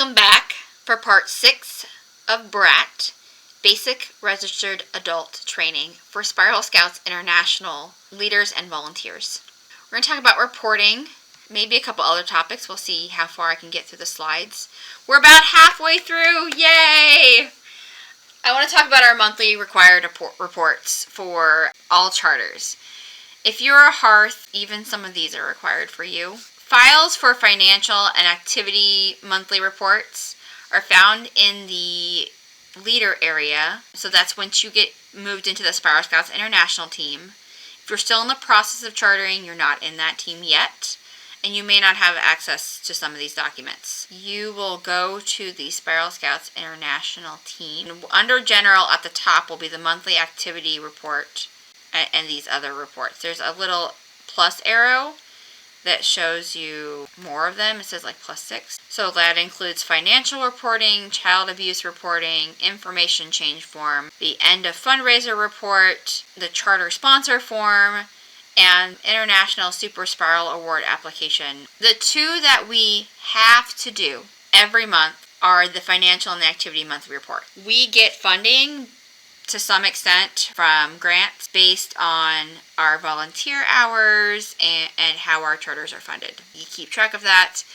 Welcome back for part 6 of B.R.A.T, Basic Registered Adult Training for Spiral Scouts International Leaders and Volunteers. We're going to talk about reporting, maybe a couple other topics. We'll see how far I can get through the slides. We're about halfway through, yay! I want to talk about our monthly required reports for all charters. If you're a Hearth, even some of these are required for you. Files for financial and activity monthly reports are found in the leader area. So that's once you get moved into the Spiral Scouts International team. If you're still in the process of chartering, you're not in that team yet, and you may not have access to some of these documents. You will go to the Spiral Scouts International team. Under General at the top will be the monthly activity report and these other reports. There's a little plus arrow that shows you more of them. It says like +6. So that includes financial reporting, child abuse reporting, information change form, the end of fundraiser report, the charter sponsor form, and International Super Spiral Award application. The two that we have to do every month are the financial and the activity monthly report. We get funding to some extent from grants based on our volunteer hours and how our charters are funded. We keep track of that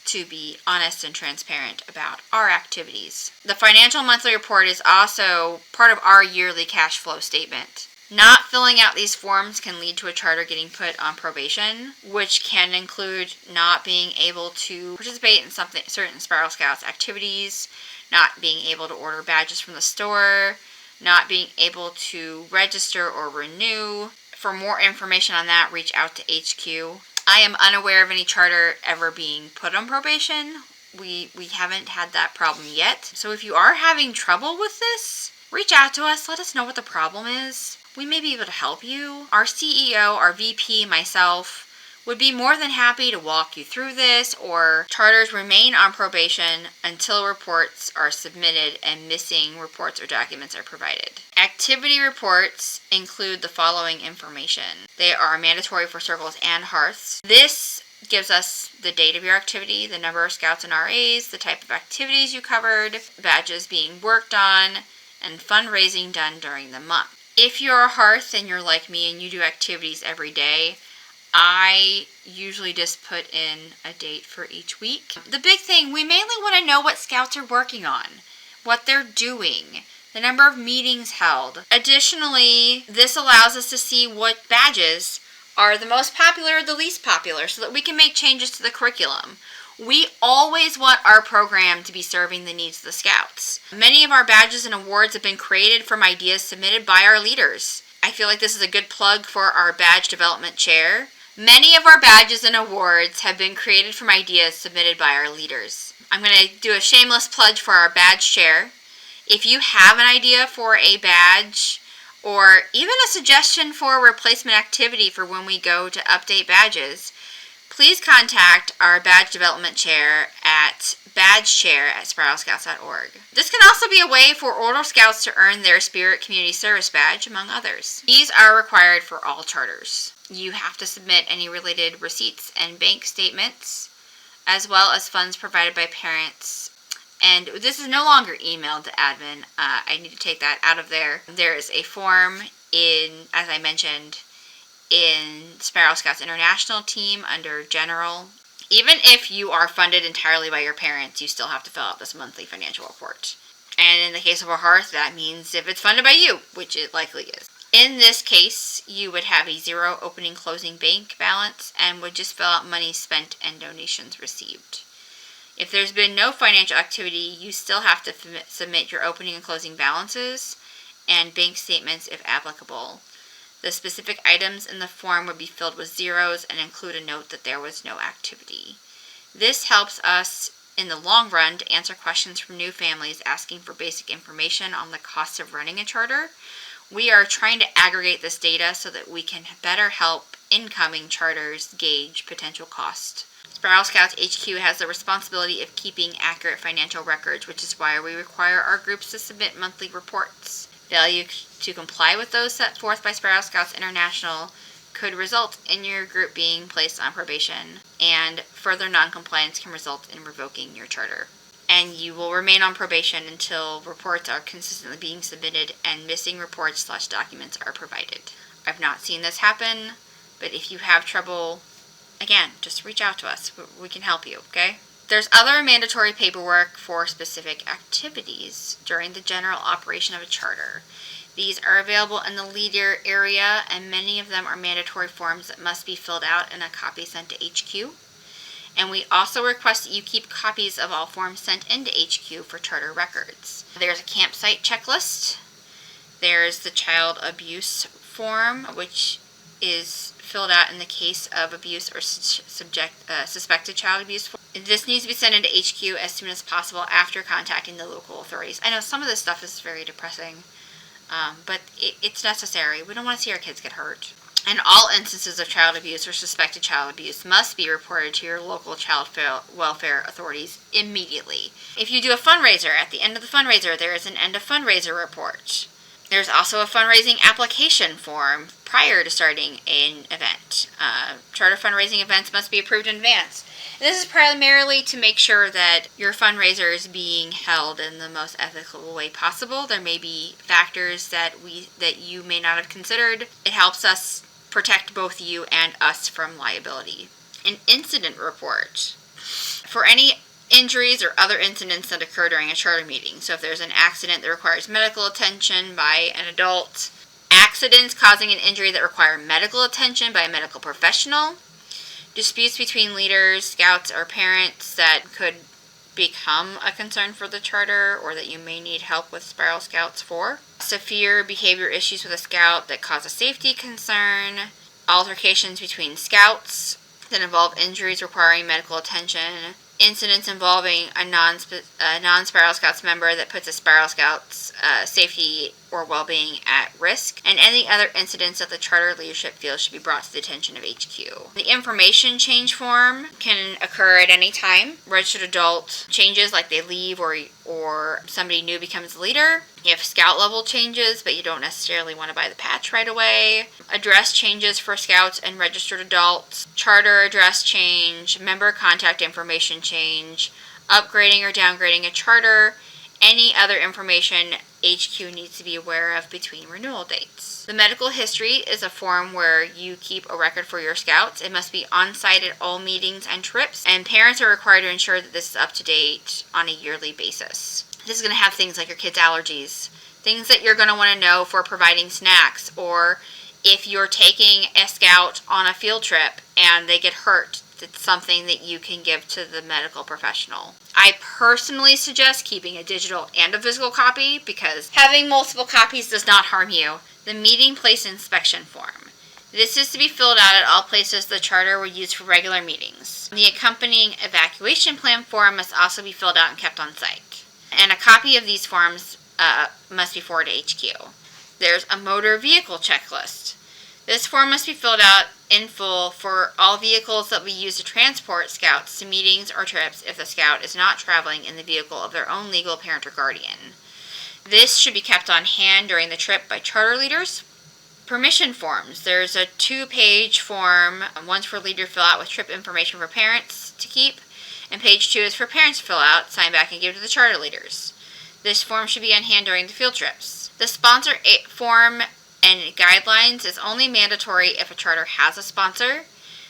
to be honest and transparent about our activities. The financial monthly report is also part of our yearly cash flow statement. Not filling out these forms can lead to a charter getting put on probation, which can include not being able to participate in certain Spiral Scouts activities, not being able to order badges from the store, not being able to register or renew. For more information on that, reach out to HQ. I am unaware of any charter ever being put on probation. We haven't had that problem yet. So if you are having trouble with this, reach out to us. Let us know what the problem is. We may be able to help you. Our CEO, our VP, myself, would be more than happy to walk you through this, or charters remain on probation until reports are submitted and missing reports or documents are provided. Activity reports include the following information. They are mandatory for circles and hearths. This gives us the date of your activity, the number of scouts and RAs, the type of activities you covered, badges being worked on, and fundraising done during the month. If you're a Hearth and you're like me and you do activities every day, I usually just put in a date for each week. The big thing, we mainly want to know what scouts are working on, what they're doing, the number of meetings held. Additionally, this allows us to see what badges are the most popular or the least popular so that we can make changes to the curriculum. We always want our program to be serving the needs of the scouts. Many of our badges and awards have been created from ideas submitted by our leaders. I feel like this is a good plug for our badge development chair. Many of our badges and awards have been created from ideas submitted by our leaders. I'm going to do a shameless plug for our badge chair. If you have an idea for a badge or even a suggestion for a replacement activity for when we go to update badges, please contact our badge development chair at badgechair@spiralscouts.org. This can also be a way for older scouts to earn their Spirit Community Service badge, among others. These are required for all charters. You have to submit any related receipts and bank statements, as well as funds provided by parents. And this is no longer emailed to admin. I need to take that out of there. There is a form as I mentioned, in Spiral Scouts International team under General. Even if you are funded entirely by your parents, you still have to fill out this monthly financial report. And in the case of a Hearth, that means if it's funded by you, which it likely is. In this case, you would have a 0 opening closing bank balance and would just fill out money spent and donations received. If there's been no financial activity, you still have to submit your opening and closing balances and bank statements if applicable. The specific items in the form would be filled with zeros and include a note that there was no activity. This helps us in the long run to answer questions from new families asking for basic information on the cost of running a charter. We are trying to aggregate this data so that we can better help incoming charters gauge potential cost. Spiral Scouts HQ has the responsibility of keeping accurate financial records, which is why we require our groups to submit monthly reports. Failure to comply with those set forth by Spiral Scouts International could result in your group being placed on probation, and further noncompliance can result in revoking your charter. and you will remain on probation until reports are consistently being submitted and missing reports/documents are provided. I've not seen this happen, but if you have trouble, again, just reach out to us. We can help you, okay? There's other mandatory paperwork for specific activities during the general operation of a charter. These are available in the leader area, and many of them are mandatory forms that must be filled out and a copy sent to HQ. And we also request that you keep copies of all forms sent into HQ for charter records. There's a campsite checklist. There's the child abuse form, which is filled out in the case of abuse or suspected child abuse. This needs to be sent into HQ as soon as possible after contacting the local authorities. I know some of this stuff is very depressing, but it's necessary. We don't want to see our kids get hurt. And all instances of child abuse or suspected child abuse must be reported to your local child welfare authorities immediately. If you do a fundraiser, at the end of the fundraiser, there is an end of fundraiser report. There's also a fundraising application form prior to starting an event. Charter fundraising events must be approved in advance. And this is primarily to make sure that your fundraiser is being held in the most ethical way possible. There may be factors that you may not have considered. It helps us protect both you and us from liability. An incident report for any injuries or other incidents that occur during a charter meeting. So if there's an accident that requires medical attention by an adult, accidents causing an injury that require medical attention by a medical professional, disputes between leaders, scouts, or parents that could become a concern for the charter or that you may need help with Spiral Scouts for, severe behavior issues with a scout that cause a safety concern, altercations between scouts that involve injuries requiring medical attention, incidents involving a non-Spiral Scouts member that puts a Spiral Scouts safety or well-being at risk, and any other incidents that the charter leadership feels should be brought to the attention of HQ. The information change form can occur at any time. Registered adult changes, like they leave or somebody new becomes the leader. You have scout level changes, but you don't necessarily want to buy the patch right away. Address changes for scouts and registered adults. Charter address change. Member contact information change. Upgrading or downgrading a charter. Any other information HQ needs to be aware of between renewal dates. The medical history is a form where you keep a record for your scouts. It must be on site at all meetings and trips, and parents are required to ensure that this is up to date on a yearly basis. This is going to have things like your kids' allergies, things that you're going to want to know for providing snacks, or if you're taking a scout on a field trip and they get hurt, it's something that you can give to the medical professional. I personally suggest keeping a digital and a physical copy because having multiple copies does not harm you. The meeting place inspection form. This is to be filled out at all places the charter would use for regular meetings. The accompanying evacuation plan form must also be filled out and kept on site. And a copy of these forms must be forwarded to HQ. There's a motor vehicle checklist. This form must be filled out in full for all vehicles that we use to transport scouts to meetings or trips if the scout is not traveling in the vehicle of their own legal parent or guardian. This should be kept on hand during the trip by charter leaders. Permission forms. There's a 2-page form. One's for leader to fill out with trip information for parents to keep, and page 2 is for parents to fill out, sign back, and give to the charter leaders. This form should be on hand during the field trips. The sponsor form and guidelines is only mandatory if a charter has a sponsor.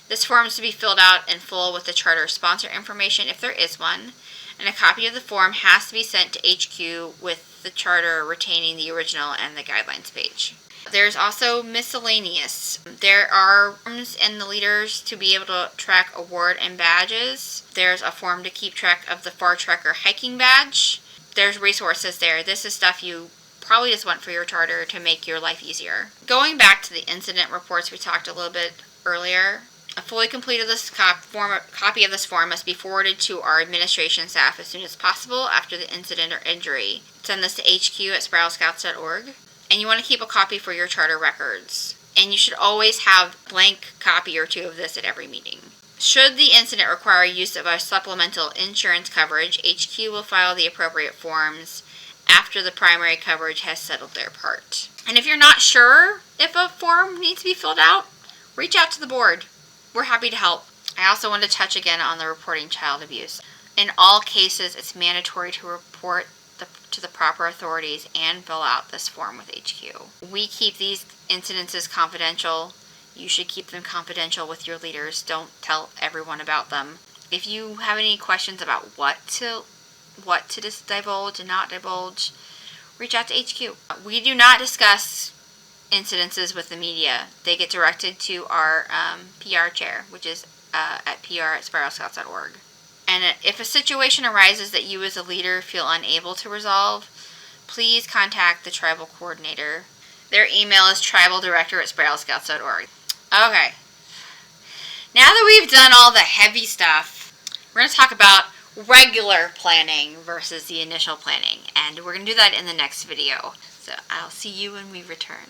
This form is to be filled out in full with the charter sponsor information if there is one, and a copy of the form has to be sent to HQ with the charter retaining the original and the guidelines page. There's also miscellaneous. There are forms in the leaders to be able to track award and badges. There's a form to keep track of the Far Trekker hiking badge. There's resources there. This is stuff you probably just want for your charter to make your life easier. Going back to the incident reports we talked a little bit earlier, a fully completed copy of this form must be forwarded to our administration staff as soon as possible after the incident or injury. Send this to hq@spiralscouts.org. And you want to keep a copy for your charter records. And you should always have a blank copy or 2 of this at every meeting. Should the incident require use of a supplemental insurance coverage, HQ will file the appropriate forms after the primary coverage has settled their part. And if you're not sure if a form needs to be filled out, reach out to the board. We're happy to help. I also want to touch again on the reporting child abuse. In all cases, it's mandatory to report to the proper authorities and fill out this form with HQ. We keep these incidences confidential. You should keep them confidential with your leaders. Don't tell everyone about them. If you have any questions about what to divulge and not divulge, reach out to HQ. We do not discuss incidences with the media. They get directed to our PR chair, which is at PR@spiralscouts.org. And if a situation arises that you as a leader feel unable to resolve, please contact the tribal coordinator. Their email is tribaldirector@spiralscouts.org. Okay. Now that we've done all the heavy stuff, we're going to talk about regular planning versus the initial planning. And we're going to do that in the next video. So I'll see you when we return.